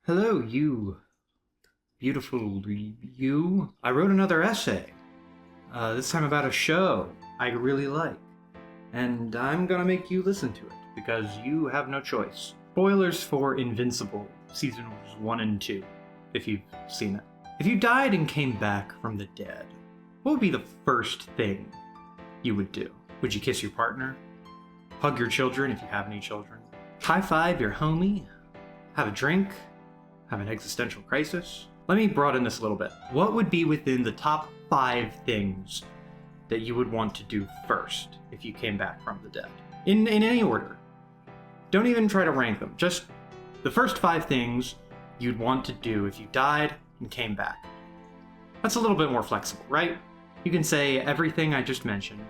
Hello, you. Beautiful you. I wrote another essay. This time about a show I really like. And I'm gonna make you listen to it, because you have no choice. Spoilers for Invincible, seasons 1 and 2, if you've seen it. If you died and came back from the dead, what would be the first thing you would do? Would you kiss your partner? Hug your children if you have any children? High-five your homie? Have a drink? Have an existential crisis? Let me broaden this a little bit. What would be within the top 5 things that you would want to do first if you came back from the dead? In any order. Don't even try to rank them. Just the first 5 things you'd want to do if you died and came back. That's a little bit more flexible, right? You can say everything I just mentioned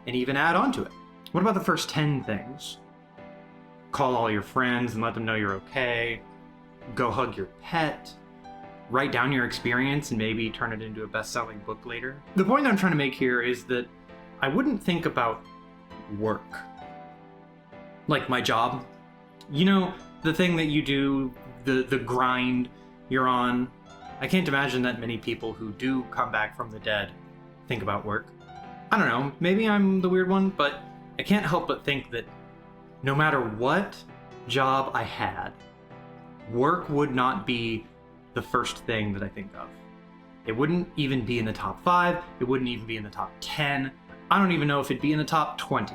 and even add on to it. What about the first 10 things? Call all your friends and let them know you're okay. Go hug your pet. Write down your experience and maybe turn it into a best-selling book later. The point I'm trying to make here is that I wouldn't think about work. Like my job. You know, the thing that you do, the grind you're on. I can't imagine that many people who do come back from the dead think about work. I don't know, maybe I'm the weird one, but I can't help but think that no matter what job I had, work would not be the first thing that I think of. It wouldn't even be in the top 5. It wouldn't even be in the top 10. I don't even know if it'd be in the top 20.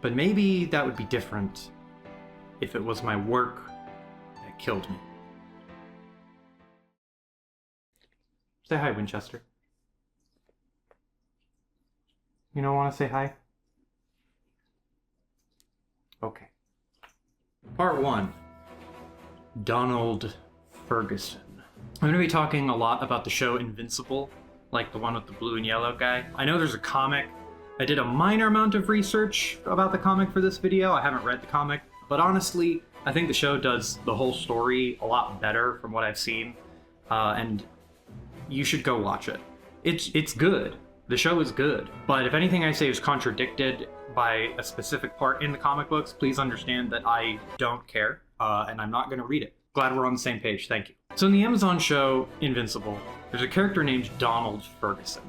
But maybe that would be different if it was my work that killed me. Say hi, Winchester. You don't want to say hi? Okay. Part 1. Donald Ferguson. I'm going to be talking a lot about the show Invincible, like the one with the blue and yellow guy. I know there's a comic. I did a minor amount of research about the comic for this video. I haven't read the comic, but honestly, I think the show does the whole story a lot better from what I've seen, and you should go watch it. It's good. The show is good, but if anything I say is contradicted by a specific part in the comic books, please understand that I don't care, and I'm not going to read it. Glad we're on the same page, thank you. So in the Amazon show Invincible, there's a character named Donald Ferguson.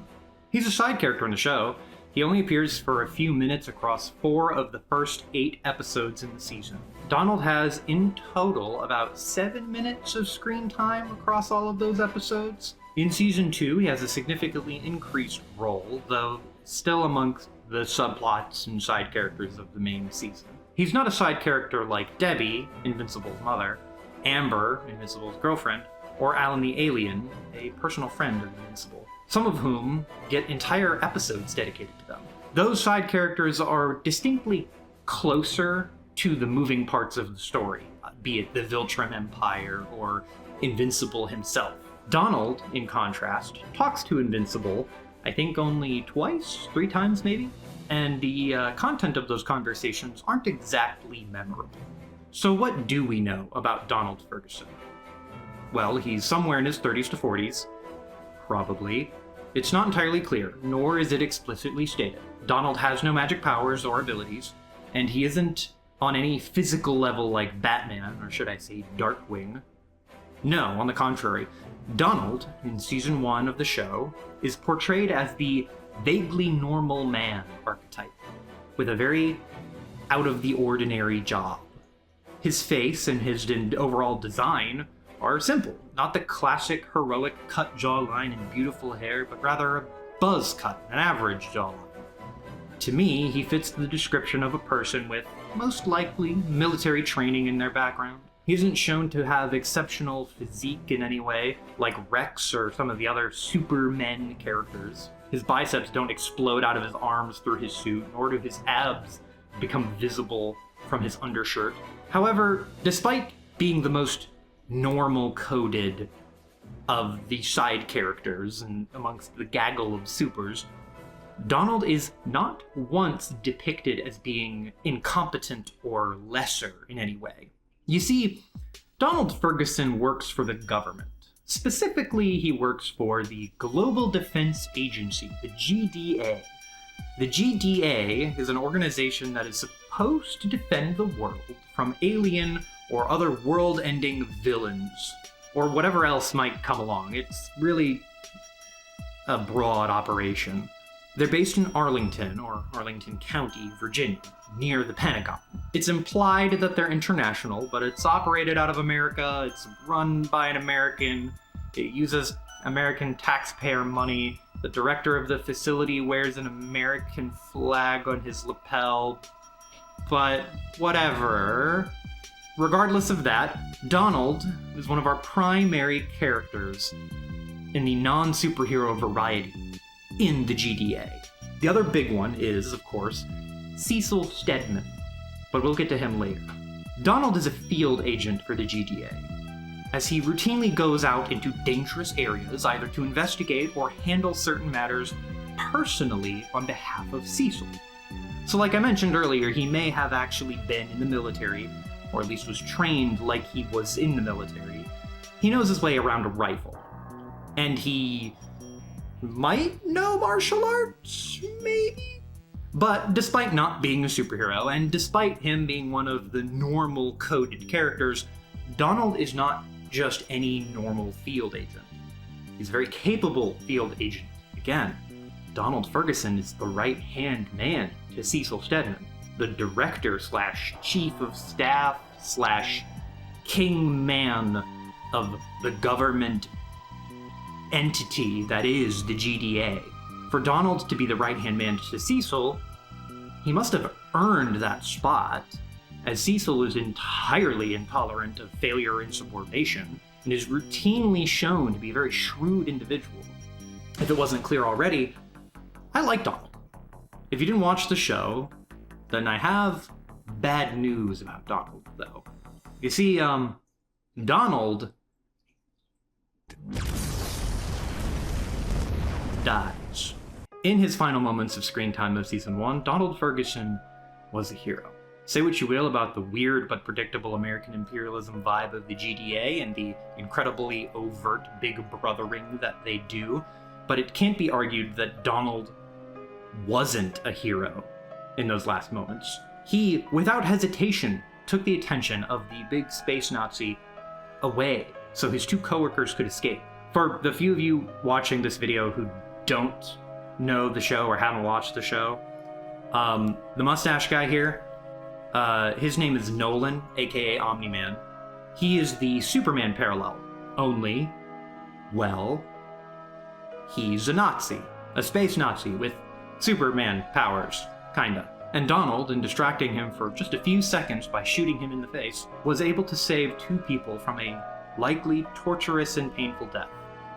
He's a side character in the show. He only appears for a few minutes across 4 of the first 8 episodes in the season. Donald has, in total, about 7 minutes of screen time across all of those episodes. In Season 2, he has a significantly increased role, though still amongst the subplots and side characters of the main season. He's not a side character like Debbie, Invincible's mother, Amber, Invincible's girlfriend, or Alan the Alien, a personal friend of Invincible, some of whom get entire episodes dedicated to them. Those side characters are distinctly closer to the moving parts of the story, be it the Viltrum Empire or Invincible himself. Donald, in contrast, talks to Invincible, I think only twice, 3 times maybe, and the content of those conversations aren't exactly memorable. So what do we know about Donald Ferguson? Well, he's somewhere in his 30s to 40s, probably. It's not entirely clear, nor is it explicitly stated. Donald has no magic powers or abilities, and he isn't on any physical level like Batman, or should I say Darkwing. No, on the contrary, Donald, in Season 1 of the show, is portrayed as the vaguely normal man archetype, with a very out-of-the-ordinary job. His face and his overall design are simple, not the classic heroic cut jawline and beautiful hair, but rather a buzz cut, an average jawline. To me, he fits the description of a person with, most likely, military training in their background. He isn't shown to have exceptional physique in any way, like Rex or some of the other Supermen characters. His biceps don't explode out of his arms through his suit, nor do his abs become visible from his undershirt. However, despite being the most normal-coded of the side characters and amongst the gaggle of supers, Donald is not once depicted as being incompetent or lesser in any way. You see, Donald Ferguson works for the government. Specifically, he works for the Global Defense Agency, the GDA. The GDA is an organization that is supposed to defend the world from alien or other world-ending villains, or whatever else might come along. It's really a broad operation. They're based in Arlington, or Arlington County, Virginia, near the Pentagon. It's implied that they're international, but it's operated out of America, it's run by an American, it uses American taxpayer money, the director of the facility wears an American flag on his lapel, but whatever. Regardless of that, Donald is one of our primary characters in the non-superhero variety in the GDA. The other big one is, of course, Cecil Stedman, but we'll get to him later. Donald is a field agent for the GDA, as he routinely goes out into dangerous areas either to investigate or handle certain matters personally on behalf of Cecil. So like I mentioned earlier, he may have actually been in the military, or at least was trained like he was in the military. He knows his way around a rifle. And he might know martial arts, maybe? But despite not being a superhero, and despite him being one of the normal coded characters, Donald is not just any normal field agent. He's a very capable field agent. Again, Donald Ferguson is the right-hand man to Cecil Stedman, the director / chief of staff / king man of the government entity that is the GDA. For Donald to be the right-hand man to Cecil, he must have earned that spot, as Cecil is entirely intolerant of failure and subordination, and is routinely shown to be a very shrewd individual. If it wasn't clear already, I like Donald. If you didn't watch the show, then I have bad news about Donald, though. You see, Donald dies. In his final moments of screen time of Season 1, Donald Ferguson was a hero. Say what you will about the weird but predictable American imperialism vibe of the GDA and the incredibly overt big brothering that they do, but it can't be argued that Donald wasn't a hero in those last moments. He, without hesitation, took the attention of the big space Nazi away so his two coworkers could escape. For the few of you watching this video who don't know the show or haven't watched the show, the mustache guy here, his name is Nolan, aka Omni-Man. He is the Superman parallel, only, well, he's a Nazi. A space Nazi with Superman powers, kinda. And Donald, in distracting him for just a few seconds by shooting him in the face, was able to save two people from a likely torturous and painful death.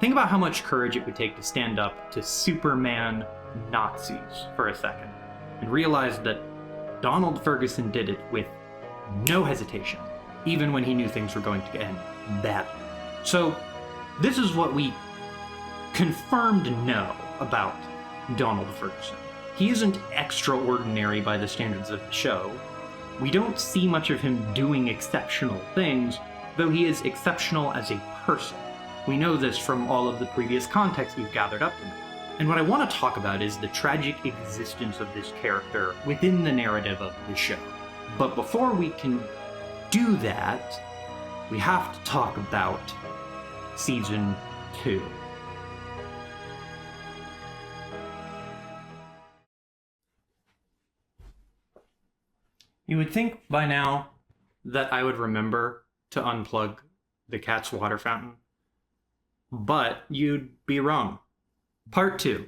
Think about how much courage it would take to stand up to Superman Nazis for a second, and realize that Donald Ferguson did it with no hesitation, even when he knew things were going to end badly. So, this is what we confirmed know about Donald Ferguson. He isn't extraordinary by the standards of the show. We don't see much of him doing exceptional things, though he is exceptional as a person. We know this from all of the previous context we've gathered up to now. And what I want to talk about is the tragic existence of this character within the narrative of the show. But before we can do that, we have to talk about Season 2. You would think by now that I would remember to unplug the cat's water fountain, but you'd be wrong. Part 2.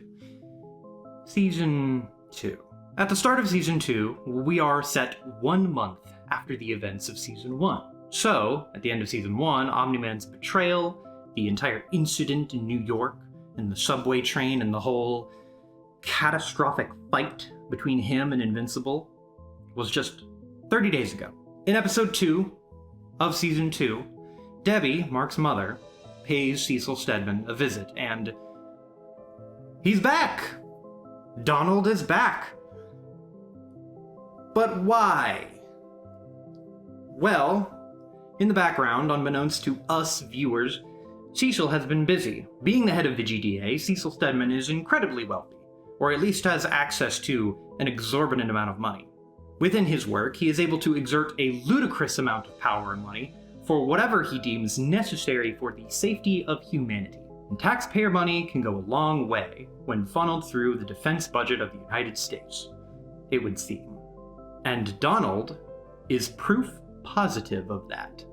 Season 2. At the start of Season 2, we are set 1 month after the events of Season 1. So, at the end of Season 1, Omni-Man's betrayal, the entire incident in New York, and the subway train, and the whole catastrophic fight between him and Invincible was just 30 days ago. In episode 2 of Season 2, Debbie, Mark's mother, pays Cecil Stedman a visit, and he's back! Donald is back! But why? Well, in the background, unbeknownst to us viewers, Cecil has been busy. Being the head of the GDA, Cecil Stedman is incredibly wealthy, or at least has access to an exorbitant amount of money. Within his work, he is able to exert a ludicrous amount of power and money for whatever he deems necessary for the safety of humanity. And taxpayer money can go a long way when funneled through the defense budget of the United States, it would seem. And Donald is proof positive of that.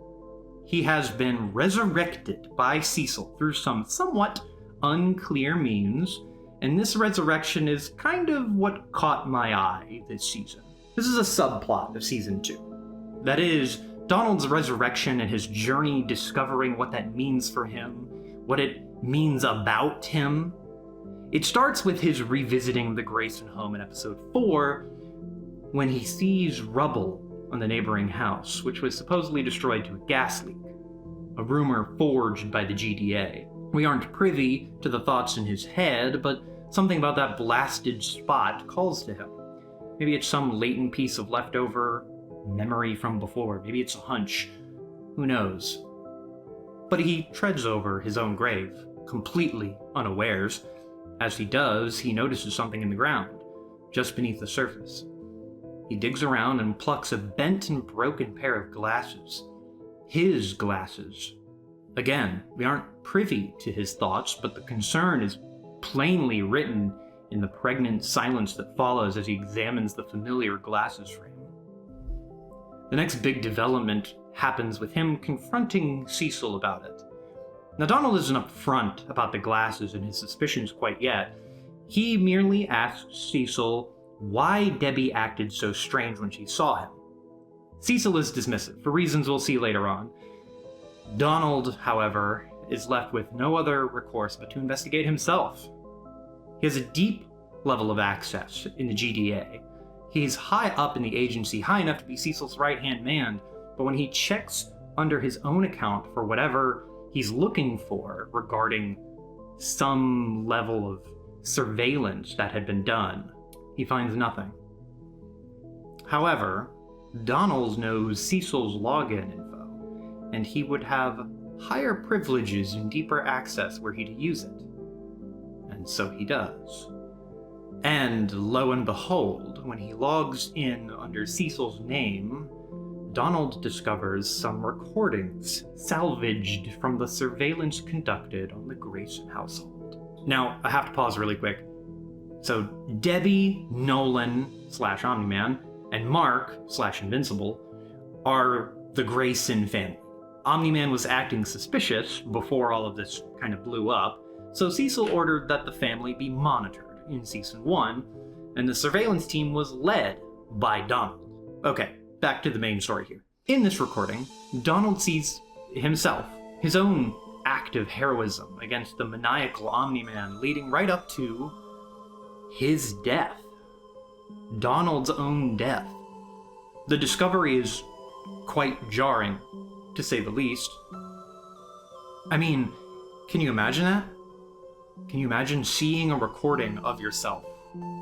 He has been resurrected by Cecil through some somewhat unclear means, and this resurrection is kind of what caught my eye this season. This is a subplot of season 2. That is, Donald's resurrection and his journey discovering what that means for him, what it means about him. It starts with his revisiting the Grayson home in episode 4, when he sees rubble on the neighboring house, which was supposedly destroyed to a gas leak, a rumor forged by the GDA. We aren't privy to the thoughts in his head, but something about that blasted spot calls to him. Maybe it's some latent piece of leftover memory from before. Maybe it's a hunch. Who knows? But he treads over his own grave, completely unawares. As he does, he notices something in the ground, just beneath the surface. He digs around and plucks a bent and broken pair of glasses. His glasses. Again, we aren't privy to his thoughts, but the concern is plainly written in the pregnant silence that follows as he examines the familiar glasses frame. The next big development happens with him confronting Cecil about it. Now, Donald isn't upfront about the glasses and his suspicions quite yet. He merely asks Cecil why Debbie acted so strange when she saw him. Cecil is dismissive, for reasons we'll see later on. Donald, however, is left with no other recourse but to investigate himself. He has a deep level of access in the GDA. He's high up in the agency, high enough to be Cecil's right-hand man, but when he checks under his own account for whatever he's looking for regarding some level of surveillance that had been done, he finds nothing. However, Donald knows Cecil's login info, and he would have higher privileges and deeper access were he to use it. And so he does. And lo and behold, when he logs in under Cecil's name, Donald discovers some recordings salvaged from the surveillance conducted on the Grayson household. Now, I have to pause really quick. So, Debbie, Nolan / Omni-Man, and Mark / Invincible are the Grayson family. Omni-Man was acting suspicious before all of this kind of blew up, so Cecil ordered that the family be monitored in Season 1, and the surveillance team was led by Donald. Okay, back to the main story here. In this recording, Donald sees himself, his own act of heroism against the maniacal Omni-Man leading right up to his death. Donald's own death. The discovery is quite jarring, to say the least. I mean, can you imagine that? Can you imagine seeing a recording of yourself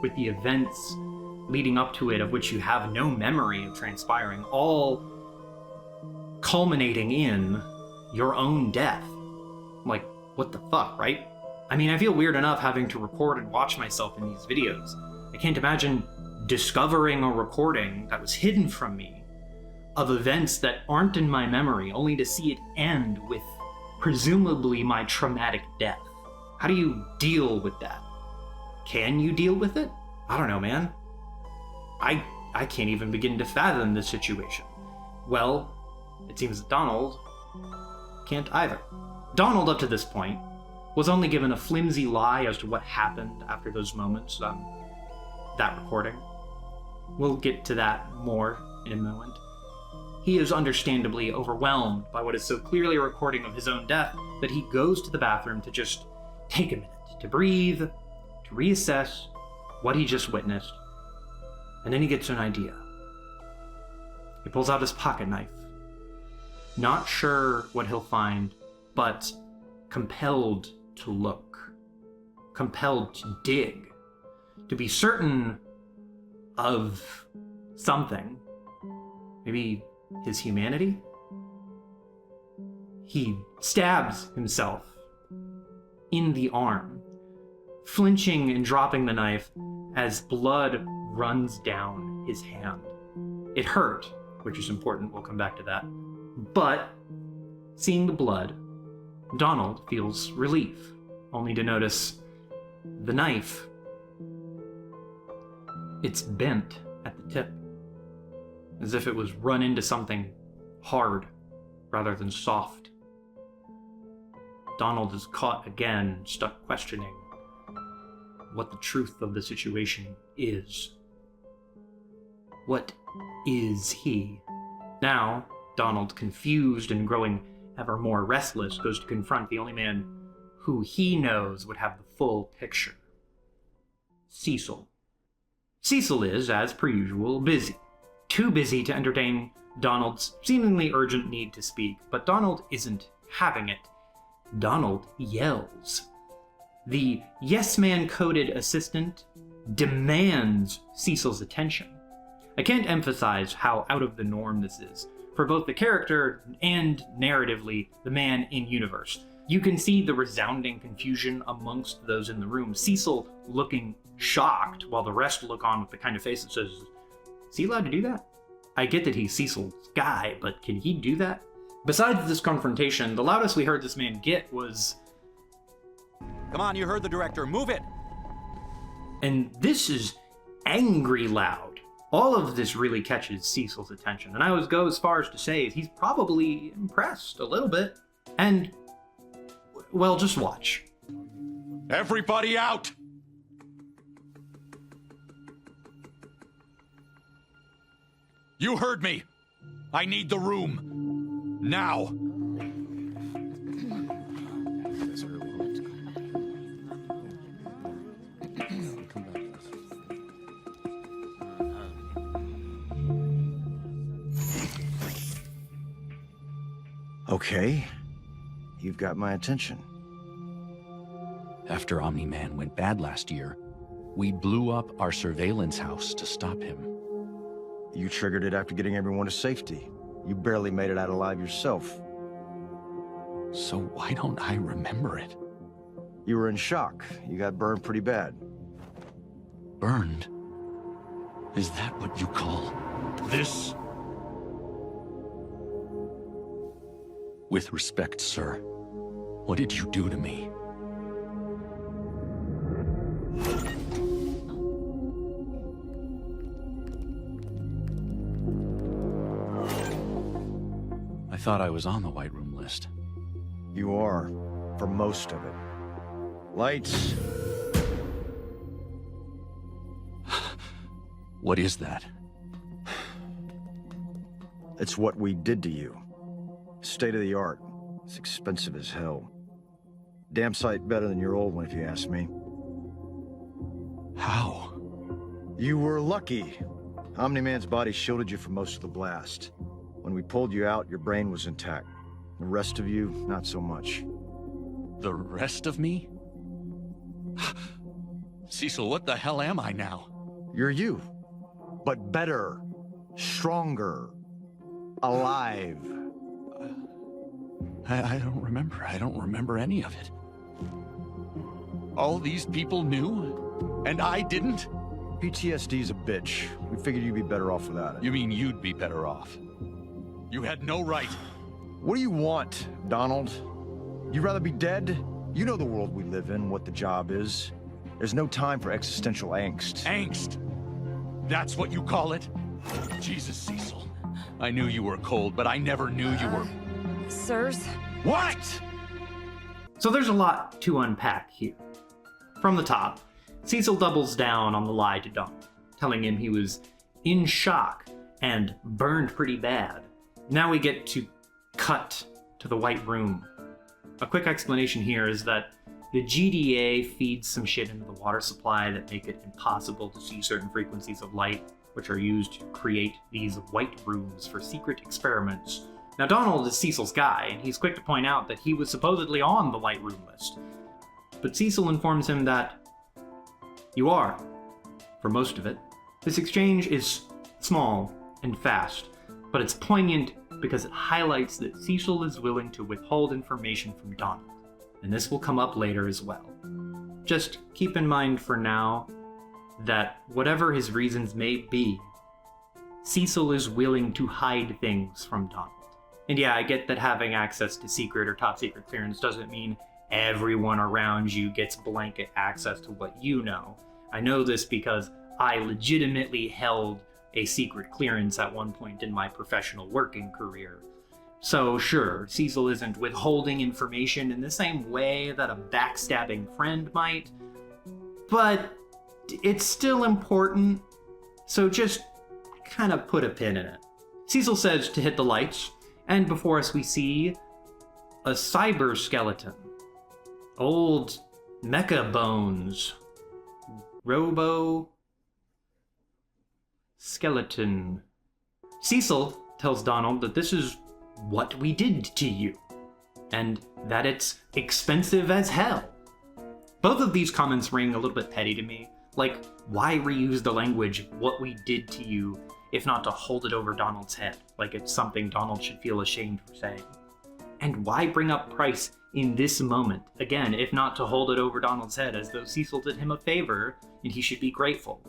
with the events leading up to it of which you have no memory of transpiring, all culminating in your own death? Like, what the fuck, right? I mean, I feel weird enough having to record and watch myself in these videos. I can't imagine discovering a recording that was hidden from me of events that aren't in my memory, only to see it end with presumably my traumatic death. How do you deal with that? Can you deal with it? I don't know, man. I can't even begin to fathom this situation. Well, it seems that Donald can't either. Donald, up to this point, was only given a flimsy lie as to what happened after those moments, that recording. We'll get to that more in a moment. He is understandably overwhelmed by what is so clearly a recording of his own death that he goes to the bathroom to just take a minute, to breathe, to reassess what he just witnessed, and then he gets an idea. He pulls out his pocket knife, not sure what he'll find, but compelled to look, compelled to dig, to be certain of something. Maybe his humanity? He stabs himself in the arm, flinching and dropping the knife as blood runs down his hand. It hurt, which is important, we'll come back to that. But, seeing the blood, Donald feels relief, only to notice the knife. It's bent at the tip, as if it was run into something hard rather than soft. Donald is caught again, stuck questioning what the truth of the situation is. What is he? Now, Donald, confused and growing ever more restless, goes to confront the only man who he knows would have the full picture. Cecil. Cecil is, as per usual, busy. Too busy to entertain Donald's seemingly urgent need to speak, but Donald isn't having it. Donald yells. The yes-man-coded assistant demands Cecil's attention. I can't emphasize how out of the norm this is, for both the character and, narratively, the man in universe. You can see the resounding confusion amongst those in the room. Cecil looking shocked, while the rest look on with the kind of face that says, is he allowed to do that? I get that he's Cecil's guy, but can he do that? Besides this confrontation, the loudest we heard this man get was, "Come on, you heard the director, move it!" And this is angry loud. All of this really catches Cecil's attention, and I would go as far as to say he's probably impressed a little bit. And, well, just watch. Everybody out! You heard me! I need the room. Now! Okay, you've got my attention. After Omni-Man went bad last year, we blew up our surveillance house to stop him. You triggered it after getting everyone to safety. You barely made it out alive yourself. So why don't I remember it? You were in shock. You got burned pretty bad. Burned? Is that what you call this? With respect, sir, what did you do to me? I thought I was on the White Room list. You are, for most of it. Lights. What is that? It's what we did to you. State of the art. It's expensive as hell. Damn sight better than your old one, if you ask me. How? You were lucky. Omni-Man's body shielded you from most of the blast. When we pulled you out, your brain was intact. The rest of you, not so much. The rest of me? Cecil, what the hell am I now? You're you. But better. Stronger. Alive. I don't remember. I don't remember any of it. All these people knew, and I didn't? PTSD's a bitch. We figured you'd be better off without it. You mean you'd be better off? You had no right. What do you want, Donald? You'd rather be dead? You know the world we live in, what the job is. There's no time for existential angst. Angst? That's what you call it? Jesus, Cecil. I knew you were cold, but I never knew you were... Sirs? What? So there's a lot to unpack here. From the top, Cecil doubles down on the lie to Donald, telling him he was in shock and burned pretty bad. Now we get to cut to the White Room. A quick explanation here is that the GDA feeds some shit into the water supply that make it impossible to see certain frequencies of light, which are used to create these white rooms for secret experiments. Now Donald is Cecil's guy, and he's quick to point out that he was supposedly on the White Room list. But Cecil informs him that you are, for most of it. This exchange is small and fast, but it's poignant because it highlights that Cecil is willing to withhold information from Donald, and this will come up later as well. Just keep in mind for now that whatever his reasons may be, Cecil is willing to hide things from Donald. And yeah, I get that having access to secret or top secret clearance doesn't mean everyone around you gets blanket access to what you know. I know this because I legitimately held a secret clearance at one point in my professional working career. So sure, Cecil isn't withholding information in the same way that a backstabbing friend might, but it's still important, so just kind of put a pin in it. Cecil says to hit the lights, and before us we see a cyber skeleton. Old mecha bones. Robo skeleton. Cecil tells Donald that this is what we did to you, and that it's expensive as hell. Both of these comments ring a little bit petty to me. Like, why reuse the language, what we did to you, if not to hold it over Donald's head, like it's something Donald should feel ashamed for saying? And why bring up price in this moment, again, if not to hold it over Donald's head, as though Cecil did him a favor and he should be grateful?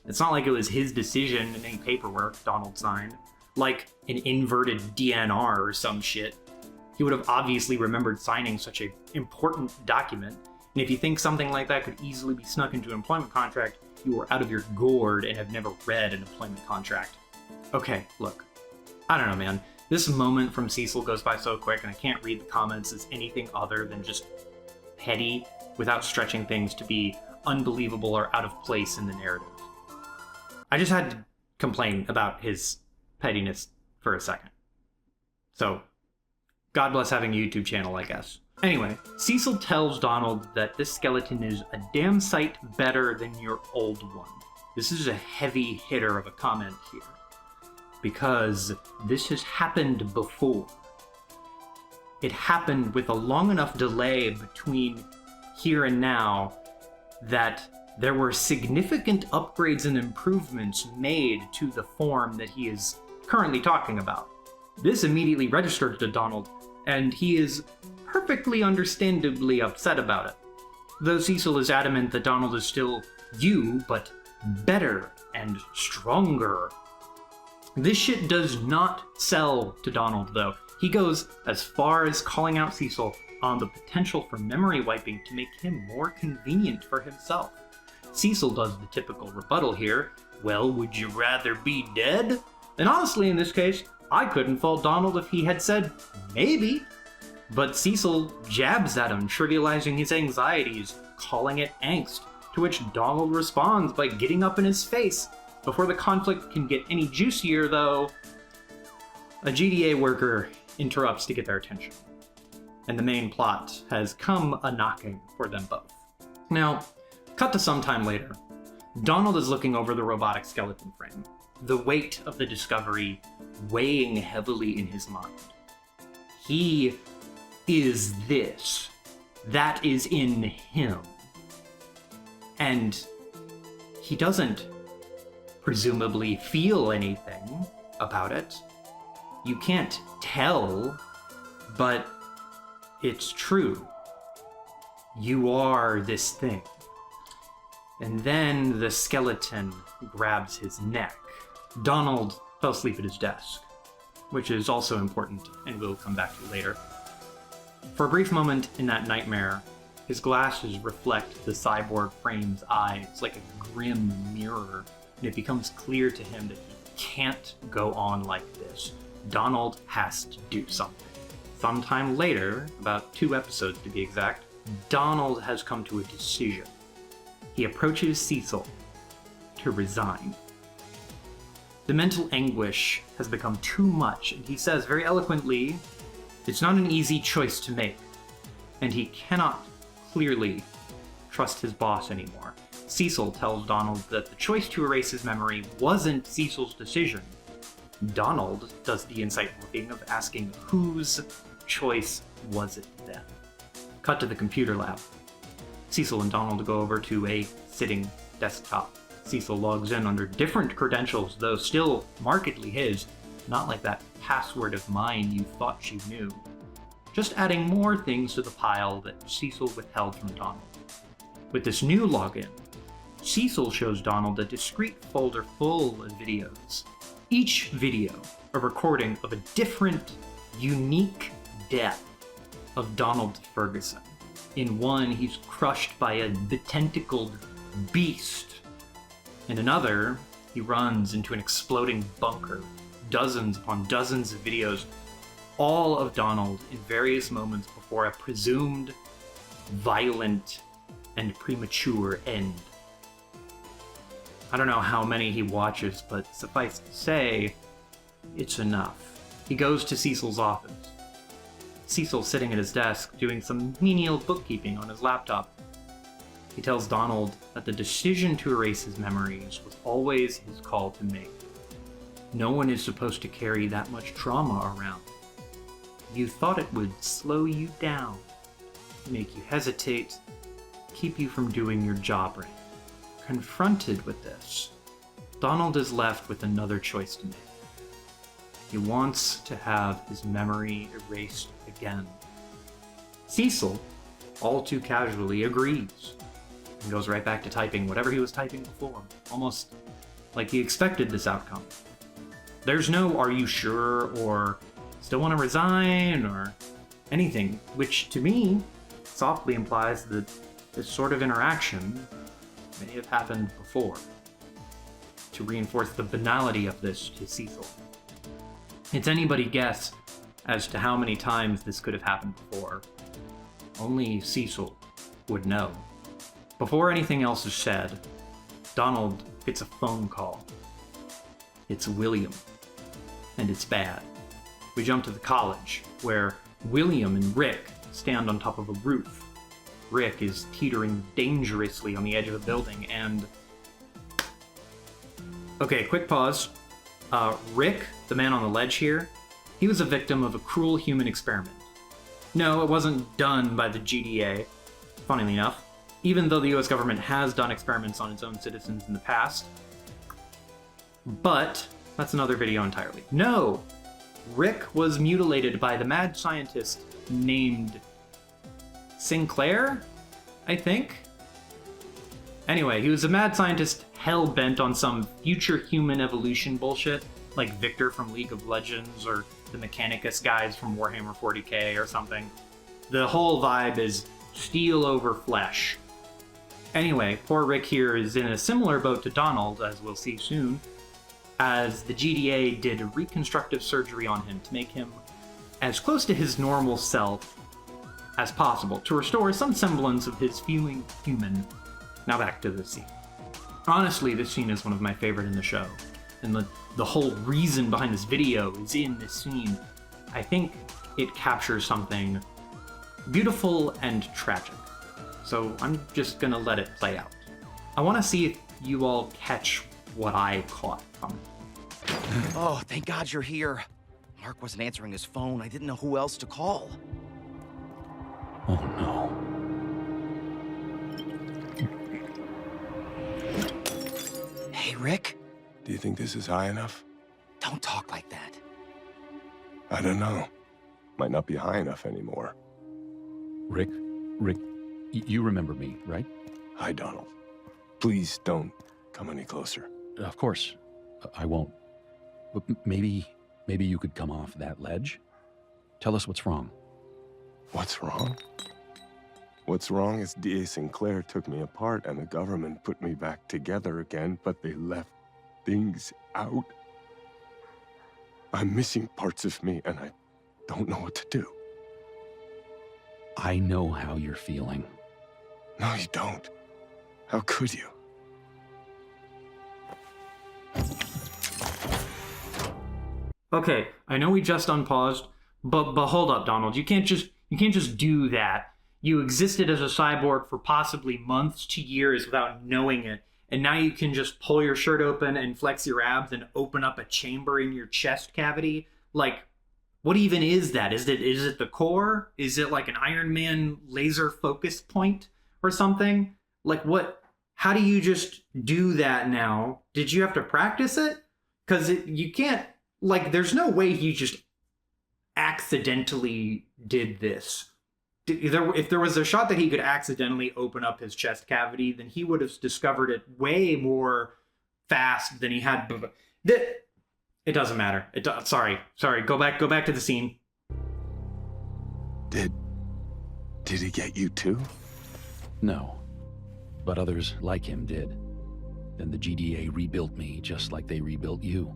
It's not like it was his decision in any paperwork Donald signed, like an inverted DNR or some shit. He would have obviously remembered signing such an important document, and if you think something like that could easily be snuck into an employment contract, you are out of your gourd and have never read an employment contract. Okay, look, I don't know, man. This moment from Cecil goes by so quick, and I can't read the comments as anything other than just petty without stretching things to be unbelievable or out of place in the narrative. I just had to complain about his pettiness for a second. So, God bless having a YouTube channel, I guess. Anyway, Cecil tells Donald that this skeleton is a damn sight better than your old one. This is a heavy hitter of a comment here, because this has happened before. It happened with a long enough delay between here and now that there were significant upgrades and improvements made to the form that he is currently talking about. This immediately registered to Donald, and he is perfectly understandably upset about it. Though Cecil is adamant that Donald is still you, but better and stronger. This shit does not sell to Donald, though. He goes as far as calling out Cecil on the potential for memory wiping to make him more convenient for himself. Cecil does the typical rebuttal here. Well, would you rather be dead? And honestly, in this case, I couldn't fault Donald if he had said, maybe. But Cecil jabs at him, trivializing his anxieties, calling it angst, to which Donald responds by getting up in his face. Before the conflict can get any juicier, though, a GDA worker interrupts to get their attention, and the main plot has come a-knocking for them both. Now, cut to some time later. Donald is looking over the robotic skeleton frame, the weight of the discovery weighing heavily in his mind. He is this. That is in him. And he doesn't presumably feel anything about it. You can't tell, but it's true. You are this thing. And then the skeleton grabs his neck. Donald fell asleep at his desk, which is also important, and we'll come back to later. For a brief moment in that nightmare, his glasses reflect the cyborg frame's eyes like a grim mirror, and it becomes clear to him that he can't go on like this. Donald has to do something. Sometime later, about 2 episodes to be exact, Donald has come to a decision. He approaches Cecil to resign. The mental anguish has become too much, and he says very eloquently, it's not an easy choice to make, and he cannot clearly trust his boss anymore. Cecil tells Donald that the choice to erase his memory wasn't Cecil's decision. Donald does the insight working of asking whose choice was it then. Cut to the computer lab. Cecil and Donald go over to a sitting desktop. Cecil logs in under different credentials, though still markedly his, not like that password of mine you thought you knew. Just adding more things to the pile that Cecil withheld from Donald. With this new login, Cecil shows Donald a discrete folder full of videos. Each video a recording of a different, unique death of Donald Ferguson. In one, he's crushed by a tentacled beast. In another, he runs into an exploding bunker. Dozens upon dozens of videos, all of Donald in various moments before a presumed violent and premature end. I don't know how many he watches, but suffice to say, it's enough. He goes to Cecil's office. Cecil's sitting at his desk doing some menial bookkeeping on his laptop. He tells Donald that the decision to erase his memories was always his call to make. No one is supposed to carry that much trauma around. You thought it would slow you down, make you hesitate, keep you from doing your job right. Confronted with this, Donald is left with another choice to make. He wants to have his memory erased again. Cecil, all too casually, agrees and goes right back to typing whatever he was typing before, almost like he expected this outcome. There's no "are you sure" or "still want to resign" or anything, which to me softly implies that this sort of interaction may have happened before, to reinforce the banality of this to Cecil. It's anybody's guess as to how many times this could have happened before. Only Cecil would know. Before anything else is said, Donald gets a phone call. It's William, and it's bad. We jump to the college, where William and Rick stand on top of a roof. Rick is teetering dangerously on the edge of a building, and... Okay, quick pause. Rick, the man on the ledge here, he was a victim of a cruel human experiment. No, it wasn't done by the GDA, funnily enough, even though the US government has done experiments on its own citizens in the past. But that's another video entirely. No! Rick was mutilated by the mad scientist named Sinclair, I think? Anyway, he was a mad scientist hell-bent on some future human evolution bullshit, like Victor from League of Legends or the Mechanicus guys from Warhammer 40k or something. The whole vibe is steel over flesh. Anyway, poor Rick here is in a similar boat to Donald, as we'll see soon, as the GDA did reconstructive surgery on him to make him as close to his normal self as possible, to restore some semblance of his feeling human. Now back to the scene. Honestly, this scene is one of my favorite in the show, and the whole reason behind this video is in this scene. I think it captures something beautiful and tragic, so I'm just gonna let it play out. I want to see if you all catch what I caught from it. Oh, thank God you're here. Mark wasn't answering his phone. I didn't know who else to call. Oh no. Hey, Rick. Do you think this is high enough? Don't talk like that. I don't know. Might not be high enough anymore. Rick, you remember me, right? Hi, Donald. Please don't come any closer. Of course, I won't. But maybe you could come off that ledge? Tell us what's wrong. What's wrong? What's wrong is D.A. Sinclair took me apart and the government put me back together again, but they left things out. I'm missing parts of me and I don't know what to do. I know how you're feeling. No, you don't. How could you? Okay, I know we just unpaused, but hold up, Donald. You can't just do that. You existed as a cyborg for possibly months to years without knowing it, and now you can just pull your shirt open and flex your abs and open up a chamber in your chest cavity? Like, what even is that? Is it the core? Is it like an Iron Man laser focus point or something? Like, what? How do you just do that now? Did you have to practice it? Because you can't, like, there's no way you just accidentally did this. If there was a shot that he could accidentally open up his chest cavity, then he would have discovered it way more fast than he had. It doesn't matter. Sorry. Go back to the scene. Did he get you too? No. But others like him did. Then the GDA rebuilt me just like they rebuilt you.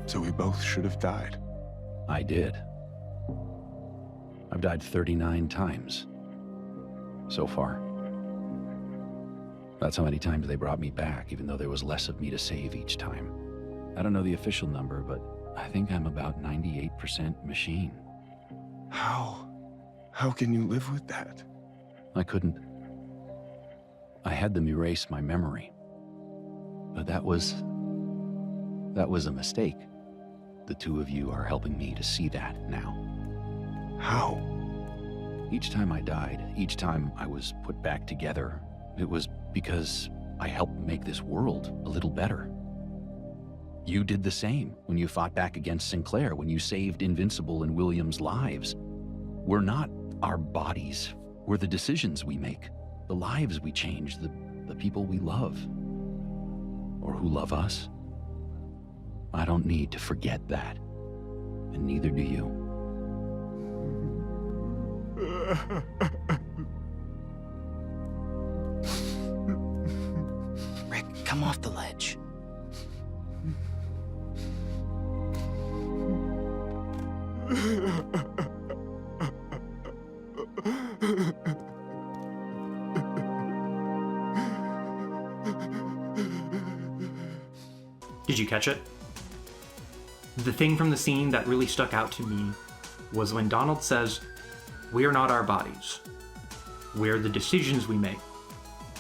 So we both should have died. I did. I've died 39 times. So far. That's how many times they brought me back, even though there was less of me to save each time. I don't know the official number, but I think I'm about 98% machine. How can you live with that? I couldn't. I had them erase my memory. But that was a mistake. The two of you are helping me to see that now. How? Each time I died, each time I was put back together, it was because I helped make this world a little better. You did the same when you fought back against Sinclair, when you saved Invincible and William's lives. We're not our bodies. We're the decisions we make, the lives we change, the people we love. Or who love us. I don't need to forget that. And neither do you. Rick, come off the ledge. Did you catch it? The thing from the scene that really stuck out to me was when Donald says, "We are not our bodies. We're the decisions we make,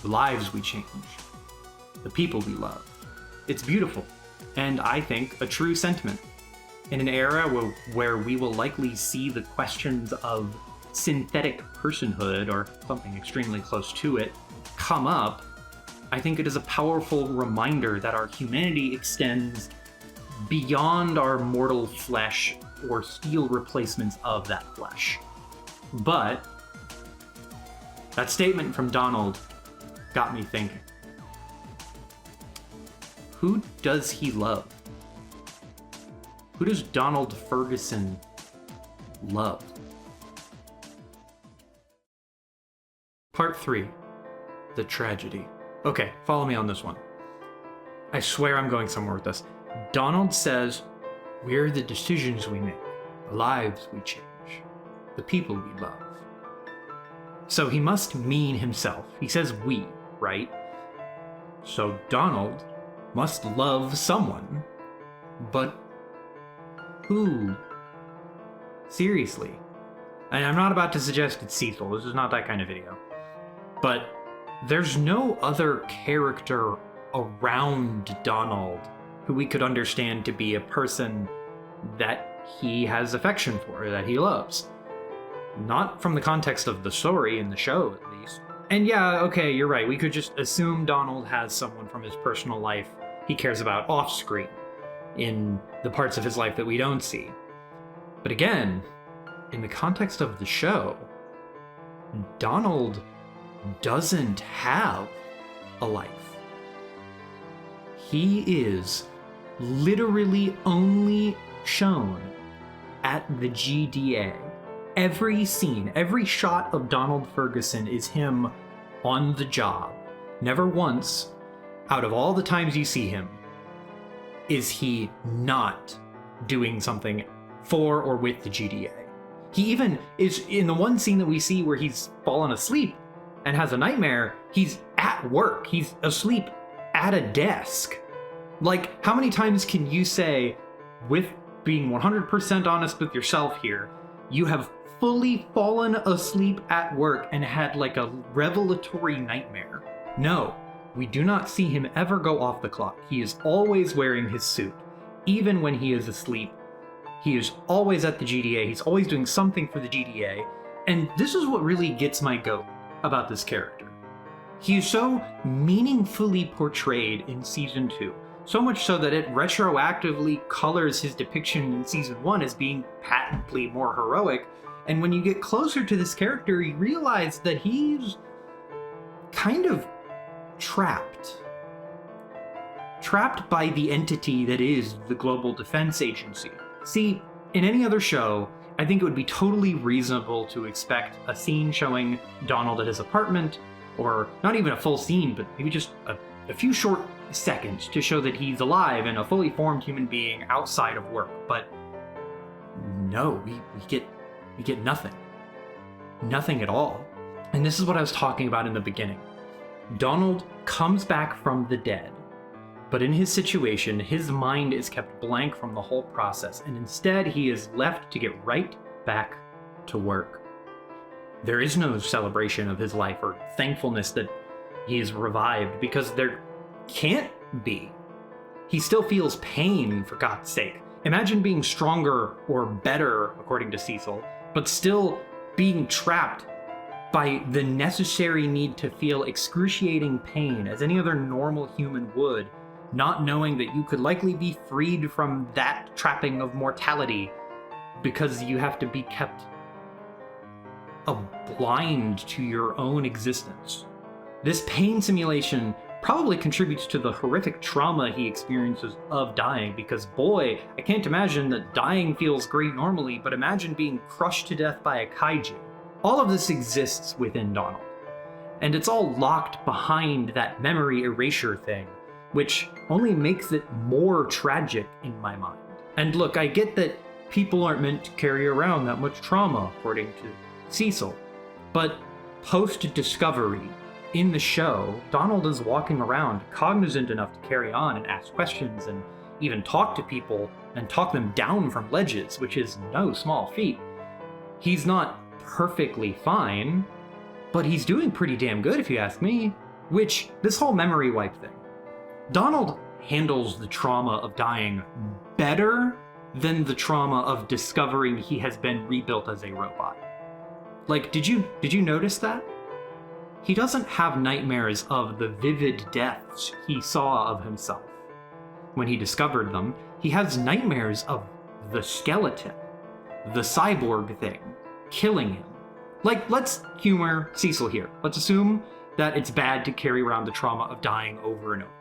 the lives we change, the people we love." It's beautiful, and I think a true sentiment. In an era where we will likely see the questions of synthetic personhood, or something extremely close to it, come up, I think it is a powerful reminder that our humanity extends beyond our mortal flesh or steel replacements of that flesh. But that statement from Donald got me thinking. Who does he love? Who does Donald Ferguson love? Part 3. The tragedy. Okay, follow me on this one. I swear I'm going somewhere with this. Donald says, "We're the decisions we make, the lives we change, the people we love." So he must mean himself. He says we, right? So Donald must love someone. But who? Seriously. And I'm not about to suggest it's Cecil. This is not that kind of video. But there's no other character around Donald who we could understand to be a person that he has affection for, that he loves. Not from the context of the story in the show, at least. And yeah, okay, you're right. We could just assume Donald has someone from his personal life he cares about off-screen, in the parts of his life that we don't see. But again, in the context of the show, Donald doesn't have a life. He is literally only shown at the GDA. Every scene, every shot of Donald Ferguson is him on the job. Never once, out of all the times you see him, is he not doing something for or with the GDA. He even is in the one scene that we see where he's fallen asleep and has a nightmare, he's at work. He's asleep at a desk. Like, how many times can you say, with being 100% honest with yourself here, you have fully fallen asleep at work and had like a revelatory nightmare? No, we do not see him ever go off the clock. He is always wearing his suit. Even when he is asleep, he is always at the GDA. He's always doing something for the GDA. And this is what really gets my goat about this character. He is so meaningfully portrayed in Season 2. So much so that it retroactively colors his depiction in Season 1 as being patently more heroic. And when you get closer to this character, you realize that he's kind of trapped. Trapped by the entity that is the Global Defense Agency. See, in any other show, I think it would be totally reasonable to expect a scene showing Donald at his apartment, or not even a full scene, but maybe just a few short seconds to show that he's alive and a fully formed human being outside of work. But no, we get nothing. Nothing at all. And this is what I was talking about in the beginning. Donald comes back from the dead, but in his situation, his mind is kept blank from the whole process, and instead he is left to get right back to work. There is no celebration of his life or thankfulness that he is revived, because there can't be. He still feels pain, for God's sake. Imagine being stronger or better, according to Cecil, but still being trapped by the necessary need to feel excruciating pain as any other normal human would, not knowing that you could likely be freed from that trapping of mortality because you have to be kept blind to your own existence. This pain simulation probably contributes to the horrific trauma he experiences of dying, because boy, I can't imagine that dying feels great normally, but imagine being crushed to death by a kaiju. All of this exists within Donald, and it's all locked behind that memory erasure thing, which only makes it more tragic in my mind. And look, I get that people aren't meant to carry around that much trauma, according to Cecil, but post-discovery, in the show, Donald is walking around cognizant enough to carry on and ask questions and even talk to people and talk them down from ledges, which is no small feat. He's not perfectly fine, but he's doing pretty damn good if you ask me. Which, this whole memory wipe thing, Donald handles the trauma of dying better than the trauma of discovering he has been rebuilt as a robot. Like, did you notice that? He doesn't have nightmares of the vivid deaths he saw of himself when he discovered them. He has nightmares of the skeleton, the cyborg thing, killing him. Like, let's humor Cecil here. Let's assume that it's bad to carry around the trauma of dying over and over.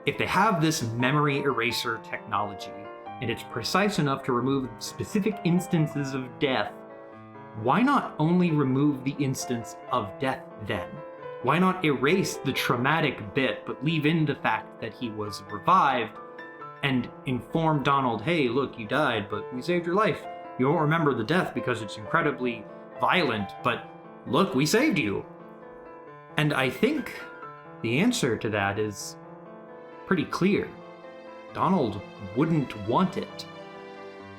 If they have this memory eraser technology, and it's precise enough to remove specific instances of death, why not only remove the instance of death then? Why not erase the traumatic bit, but leave in the fact that he was revived and inform Donald, hey, look, you died, but we saved your life. You won't remember the death because it's incredibly violent, but look, we saved you. And I think the answer to that is pretty clear. Donald wouldn't want it.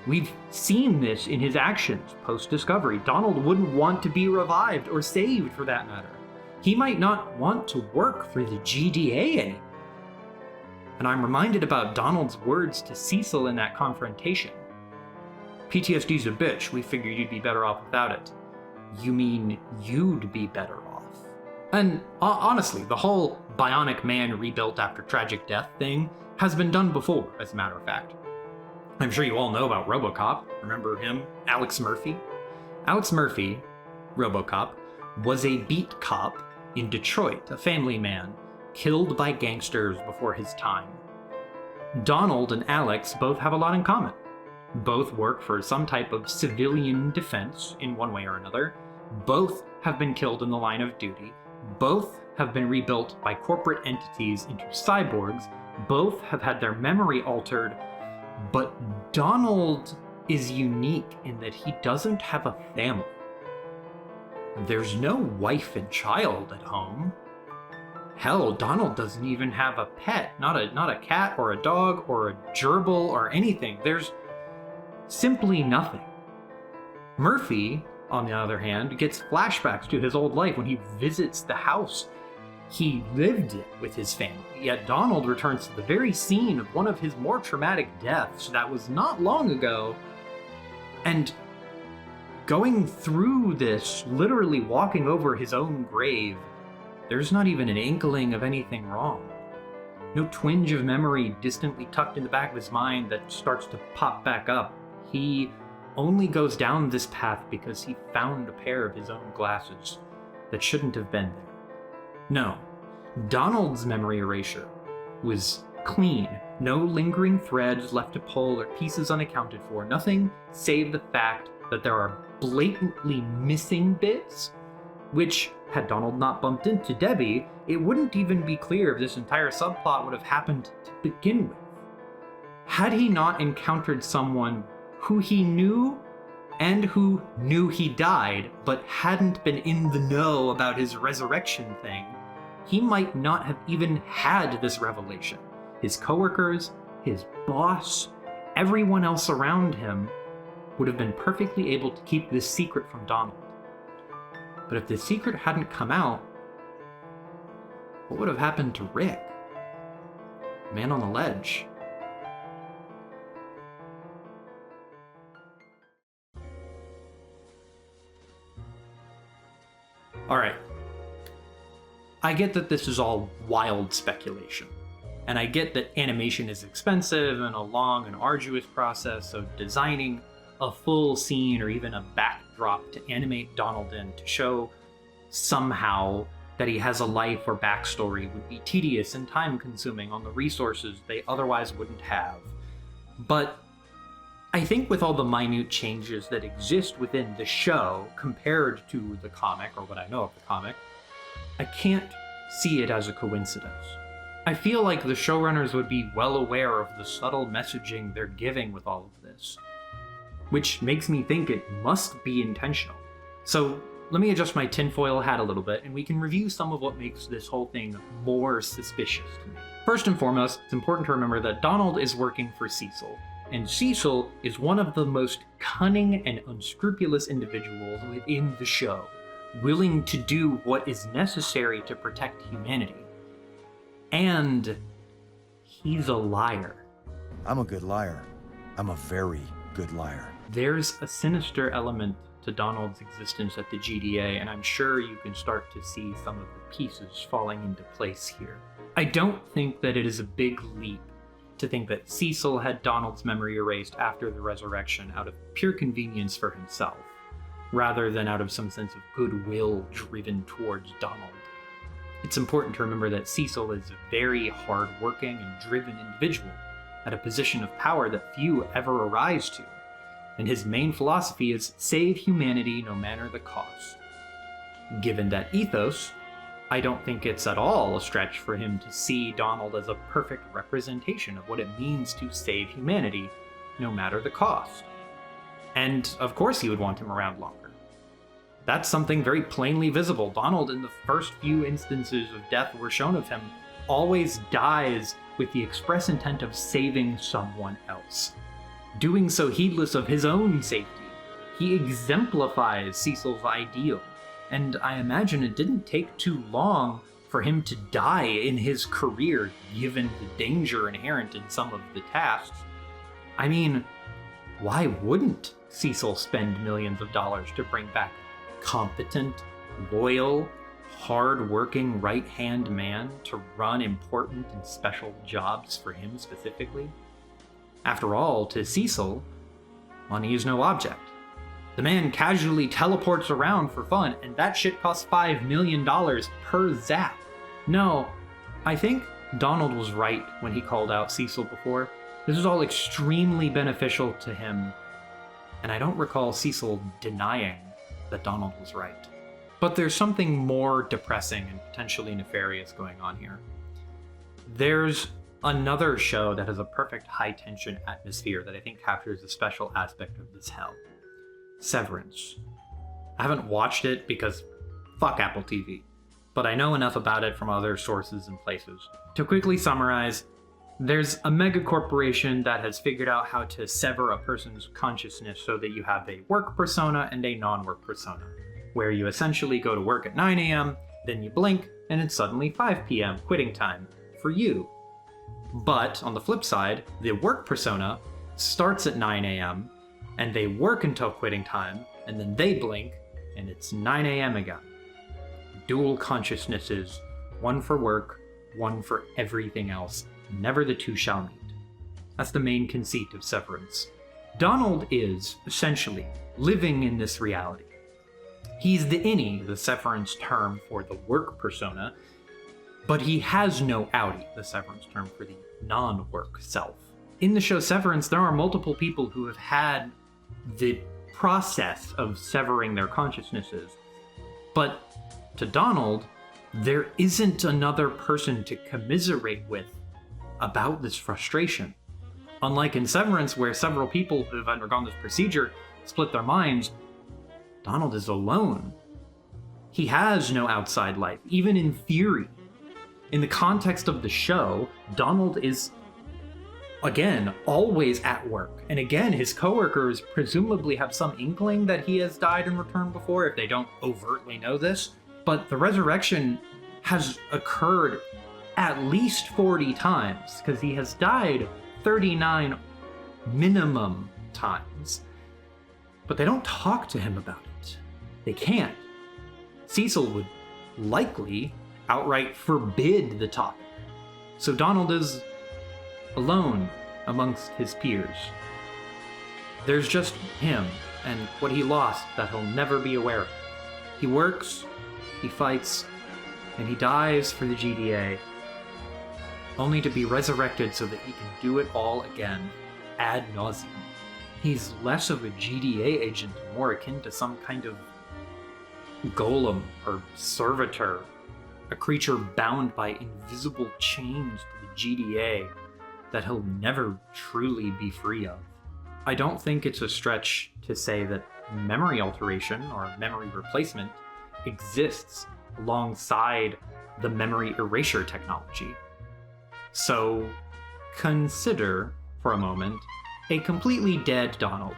We've seen this in his actions post-discovery. Donald wouldn't want to be revived or saved, for that matter. He might not want to work for the GDA anymore. And I'm reminded about Donald's words to Cecil in that confrontation. PTSD's a bitch. We figured you'd be better off without it. You mean you'd be better off? And honestly, the whole bionic man rebuilt after tragic death thing has been done before, as a matter of fact. I'm sure you all know about RoboCop. Remember him? Alex Murphy? Alex Murphy, RoboCop, was a beat cop in Detroit, a family man, killed by gangsters before his time. Donald and Alex both have a lot in common. Both work for some type of civilian defense in one way or another. Both have been killed in the line of duty. Both have been rebuilt by corporate entities into cyborgs. Both have had their memory altered. But Donald is unique in that he doesn't have a family. There's no wife and child at home. Hell, Donald doesn't even have a pet. Not a cat or a dog or a gerbil or anything. There's simply nothing. Murphy, on the other hand, gets flashbacks to his old life when he visits the house he lived in with his family. Yet Donald returns to the very scene of one of his more traumatic deaths that was not long ago, and going through this, literally walking over his own grave, there's not even an inkling of anything wrong. No twinge of memory distantly tucked in the back of his mind that starts to pop back up. He only goes down this path because he found a pair of his own glasses that shouldn't have been there. No, Donald's memory erasure was clean. No lingering threads left to pull or pieces unaccounted for. Nothing save the fact that there are blatantly missing bits, which, had Donald not bumped into Debbie, it wouldn't even be clear if this entire subplot would have happened to begin with. Had he not encountered someone who he knew and who knew he died, but hadn't been in the know about his resurrection thing, he might not have even had this revelation. His coworkers, his boss, everyone else around him would have been perfectly able to keep this secret from Donald. But if the secret hadn't come out, what would have happened to Rick? Man on the ledge. Alright. I get that this is all wild speculation. And I get that animation is expensive and a long and arduous process, so designing a full scene or even a backdrop to animate Donald in to show somehow that he has a life or backstory would be tedious and time-consuming on the resources they otherwise wouldn't have. But I think with all the minute changes that exist within the show compared to the comic, or what I know of the comic, I can't see it as a coincidence. I feel like the showrunners would be well aware of the subtle messaging they're giving with all of this, which makes me think it must be intentional. So let me adjust my tinfoil hat a little bit, and we can review some of what makes this whole thing more suspicious to me. First and foremost, it's important to remember that Donald is working for Cecil, and Cecil is one of the most cunning and unscrupulous individuals within the show, willing to do what is necessary to protect humanity. And he's a liar. I'm a good liar. I'm a very good liar. There's a sinister element to Donald's existence at the GDA, and I'm sure you can start to see some of the pieces falling into place here. I don't think that it is a big leap to think that Cecil had Donald's memory erased after the resurrection out of pure convenience for himself, rather than out of some sense of goodwill driven towards Donald. It's important to remember that Cecil is a very hard-working and driven individual at a position of power that few ever arise to, and his main philosophy is save humanity no matter the cost. Given that ethos, I don't think it's at all a stretch for him to see Donald as a perfect representation of what it means to save humanity no matter the cost. And of course he would want him around longer. That's something very plainly visible. Donald, in the first few instances of death were shown of him, always dies with the express intent of saving someone else, doing so heedless of his own safety. He exemplifies Cecil's ideal, and I imagine it didn't take too long for him to die in his career, given the danger inherent in some of the tasks. I mean, why wouldn't Cecil spend millions of dollars to bring back competent, loyal, hard-working right-hand man to run important and special jobs for him specifically? After all, to Cecil, money is no object. The man casually teleports around for fun, and that shit costs $5 million per zap. No, I think Donald was right when he called out Cecil before. This is all extremely beneficial to him, and I don't recall Cecil denying that Donald was right. But there's something more depressing and potentially nefarious going on here. There's another show that has a perfect high-tension atmosphere that I think captures a special aspect of this hell. Severance. I haven't watched it because fuck Apple TV, but I know enough about it from other sources and places. To quickly summarize, there's a mega corporation that has figured out how to sever a person's consciousness so that you have a work persona and a non-work persona, where you essentially go to work at 9 a.m., then you blink, and it's suddenly 5 p.m. quitting time for you. But on the flip side, the work persona starts at 9 a.m., and they work until quitting time, and then they blink, and it's 9 a.m. again. Dual consciousnesses, one for work, one for everything else. Never the two shall meet. That's the main conceit of Severance. Donald is, essentially, living in this reality. He's the innie, the Severance term for the work persona, But he has no outie, the severance term for the non-work self. In the show Severance, there are multiple people who have had the process of severing their consciousnesses. But to Donald, there isn't another person to commiserate with about this frustration. Unlike in Severance, where several people who have undergone this procedure split their minds, Donald is alone. He has no outside life, even in theory. In the context of the show, Donald is, again, always at work. And again, his coworkers presumably have some inkling that he has died and returned before, if they don't overtly know this. But the resurrection has occurred at least 40 times, because he has died 39 minimum times. But they don't talk to him about it. They can't. Cecil would likely outright forbid the topic. So Donald is alone amongst his peers. There's just him and what he lost that he'll never be aware of. He works, he fights, and he dies for the GDA, only to be resurrected so that he can do it all again, ad nauseum. He's less of a GDA agent, more akin to some kind of golem or servitor, a creature bound by invisible chains to the GDA that he'll never truly be free of. I don't think it's a stretch to say that memory alteration or memory replacement exists alongside the memory erasure technology. So consider, for a moment, a completely dead Donald,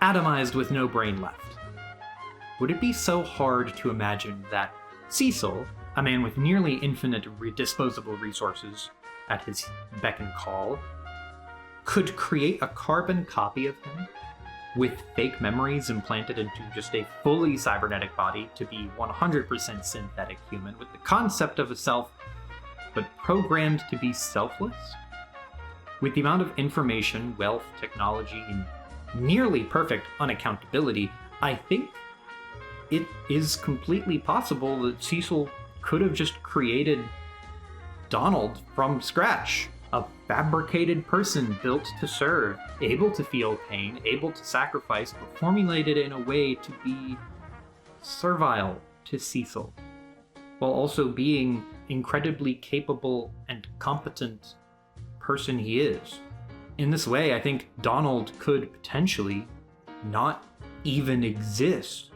atomized with no brain left. Would it be so hard to imagine that Cecil, a man with nearly infinite disposable resources at his beck and call, could create a carbon copy of him with fake memories implanted into just a fully cybernetic body to be 100% synthetic human with the concept of a self, but programmed to be selfless? With the amount of information, wealth, technology, and nearly perfect unaccountability, I think it is completely possible that Cecil could have just created Donald from scratch. A fabricated person built to serve, able to feel pain, able to sacrifice, but formulated in a way to be servile to Cecil, while also being incredibly capable and competent person he is. In this way, I think Donald could potentially not even exist.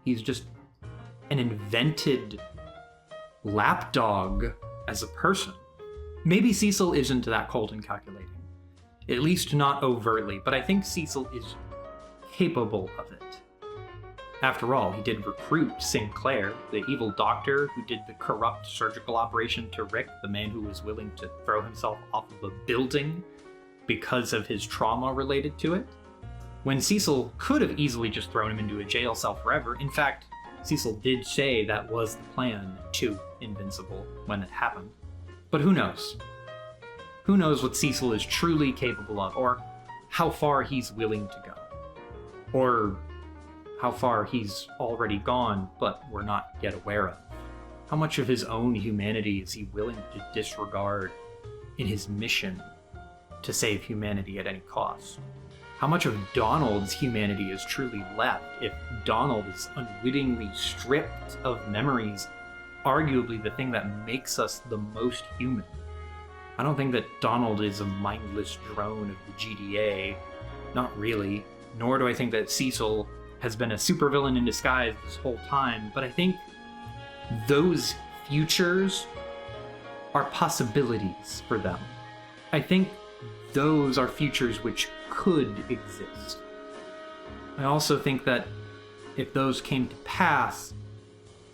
He's just an invented lapdog as a person. Maybe Cecil isn't that cold and calculating, at least not overtly, but I think Cecil is capable of it. After all, he did recruit Sinclair, the evil doctor who did the corrupt surgical operation to Rick, the man who was willing to throw himself off of a building because of his trauma related to it, when Cecil could have easily just thrown him into a jail cell forever. In fact, Cecil did say that was the plan to Invincible when it happened. But who knows? Who knows what Cecil is truly capable of, or how far he's willing to go. Or how far he's already gone, but we're not yet aware of. How much of his own humanity is he willing to disregard in his mission to save humanity at any cost? How much of Donald's humanity is truly left if Donald is unwittingly stripped of memories, arguably the thing that makes us the most human? I don't think that Donald is a mindless drone of the GDA. Not really. Nor do I think that Cecil has been a supervillain in disguise this whole time, but I think those futures are possibilities for them. I think those are futures which could exist. I also think that if those came to pass,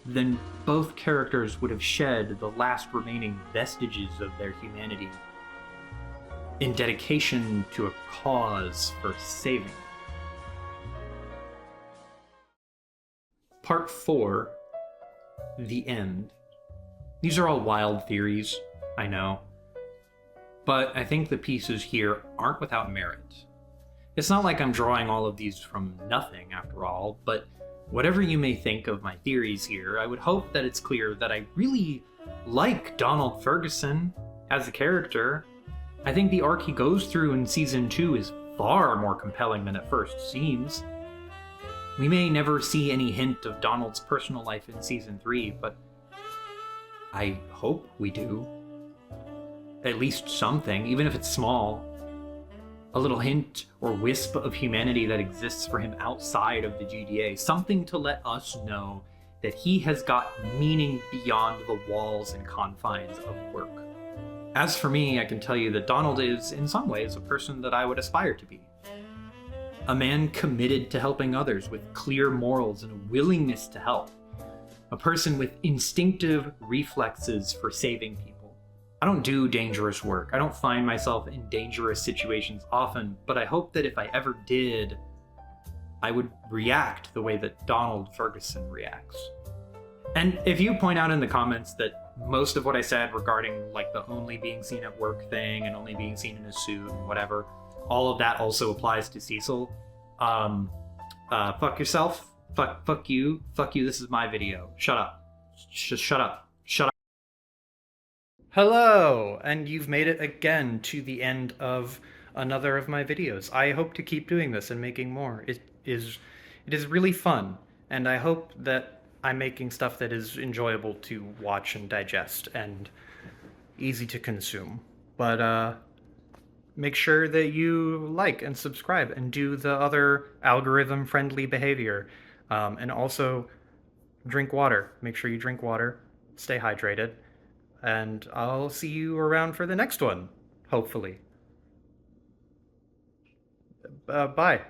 then both characters would have shed the last remaining vestiges of their humanity in dedication to a cause for saving. Part 4, The End. These are all wild theories, I know, but I think the pieces here aren't without merit. It's not like I'm drawing all of these from nothing, after all, but whatever you may think of my theories here, I would hope that it's clear that I really like Donald Ferguson as a character. I think the arc he goes through in Season 2 is far more compelling than it first seems. We may never see any hint of Donald's personal life in Season 3, but I hope we do. At least something, even if it's small. A little hint or wisp of humanity that exists for him outside of the GDA. Something to let us know that he has got meaning beyond the walls and confines of work. As for me, I can tell you that Donald is, in some ways, a person that I would aspire to be. A man committed to helping others with clear morals and a willingness to help. A person with instinctive reflexes for saving people. I don't do dangerous work. I don't find myself in dangerous situations often, but I hope that if I ever did, I would react the way that Donald Ferguson reacts. And if you point out in the comments that most of what I said regarding like the only being seen at work thing and only being seen in a suit and whatever, all of that also applies to Cecil, fuck yourself, fuck you, this is my video. Shut up. Just shut up. Shut up. Hello, and you've made it again to the end of another of my videos. I hope to keep doing this and making more. It is really fun, and I hope that I'm making stuff that is enjoyable to watch and digest and easy to consume. But make sure that you like and subscribe and do the other algorithm-friendly behavior. And also drink water. Make sure you drink water, stay hydrated, and I'll see you around for the next one, hopefully. Bye.